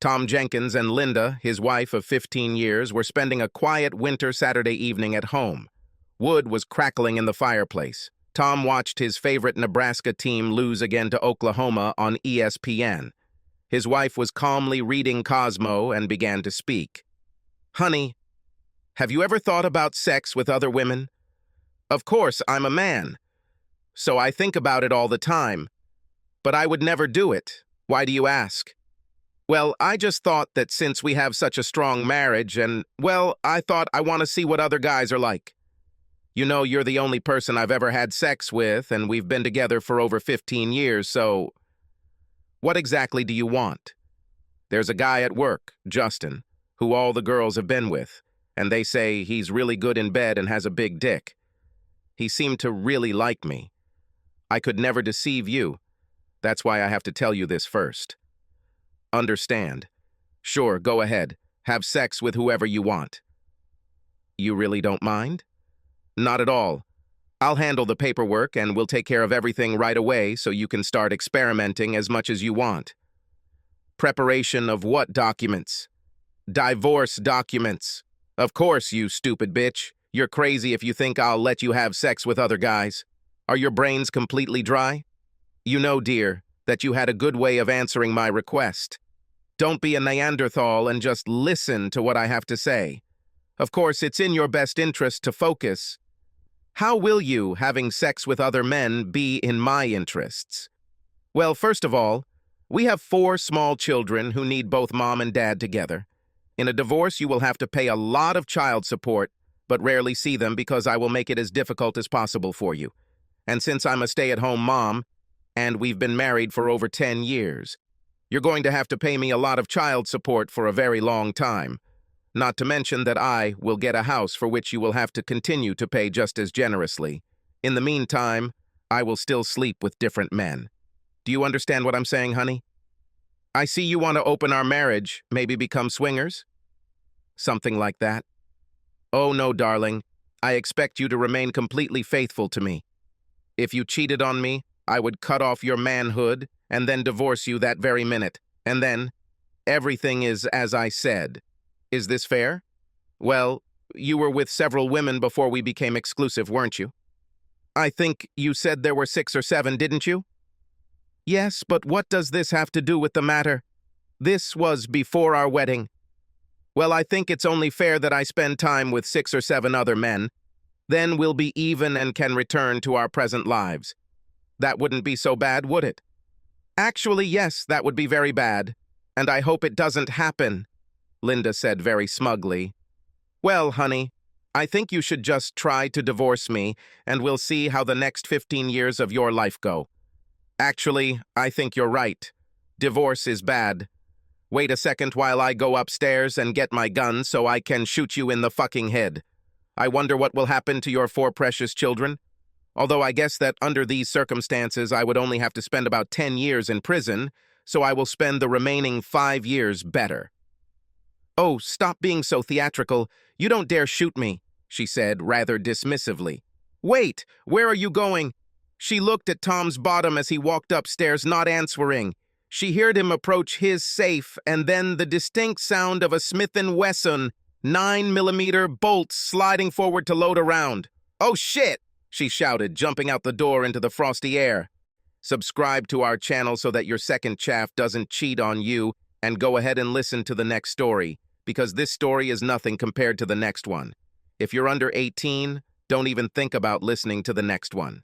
Tom Jenkins and Linda, his wife of 15 years, were spending a quiet winter Saturday evening at home. Wood was crackling in the fireplace. Tom watched his favorite Nebraska team lose again to Oklahoma on ESPN. His wife was calmly reading Cosmo and began to speak. "Honey, have you ever thought about sex with other women? Of course, I'm a man, so I think about it all the time. But I would never do it. Why do you ask?" "Well, I just thought that since we have such a strong marriage I thought I want to see what other guys are like. You know, you're the only person I've ever had sex with, and we've been together for over 15 years, so what exactly do you want?" "There's a guy at work, Justin, who all the girls have been with, and they say he's really good in bed and has a big dick. He seemed to really like me. I could never deceive you. That's why I have to tell you this first." "Understand. Sure, go ahead. Have sex with whoever you want." "You really don't mind?" "Not at all. I'll handle the paperwork and we'll take care of everything right away so you can start experimenting as much as you want." "Preparation of what documents?" "Divorce documents. Of course, you stupid bitch. You're crazy if you think I'll let you have sex with other guys. Are your brains completely dry? You know, dear, that you had a good way of answering my request. Don't be a Neanderthal and just listen to what I have to say. Of course, it's in your best interest to focus. How will you, having sex with other men, be in my interests? Well, first of all, we have 4 small children who need both mom and dad together. In a divorce, you will have to pay a lot of child support, but rarely see them because I will make it as difficult as possible for you. And since I'm a stay-at-home mom, and we've been married for over 10 years, you're going to have to pay me a lot of child support for a very long time. Not to mention that I will get a house for which you will have to continue to pay just as generously. In the meantime, I will still sleep with different men. Do you understand what I'm saying, honey? I see you want to open our marriage, maybe become swingers? Something like that. Oh no, darling. I expect you to remain completely faithful to me. If you cheated on me, I would cut off your manhood and then divorce you that very minute. And then, everything is as I said. Is this fair? Well, you were with several women before we became exclusive, weren't you? I think you said there were 6 or 7, didn't you? Yes, but what does this have to do with the matter? This was before our wedding. Well, I think it's only fair that I spend time with 6 or 7 other men. Then we'll be even and can return to our present lives. That wouldn't be so bad, would it? Actually, yes, that would be very bad. And I hope it doesn't happen, Linda said very smugly. Well, honey, I think you should just try to divorce me, and we'll see how the next 15 years of your life go. Actually, I think you're right. Divorce is bad. Wait a second while I go upstairs and get my gun so I can shoot you in the fucking head. I wonder what will happen to your 4 precious children. Although I guess that under these circumstances I would only have to spend about 10 years in prison, so I will spend the remaining 5 years better. Oh, stop being so theatrical. You don't dare shoot me, she said rather dismissively. Wait, where are you going? She looked at Tom's bottom as he walked upstairs, not answering. She heard him approach his safe and then the distinct sound of a Smith & Wesson 9mm bolt sliding forward to load a round. Oh shit, she shouted, jumping out the door into the frosty air. Subscribe to our channel so that your second chaff doesn't cheat on you, and go ahead and listen to the next story, because this story is nothing compared to the next one. If you're under 18, don't even think about listening to the next one.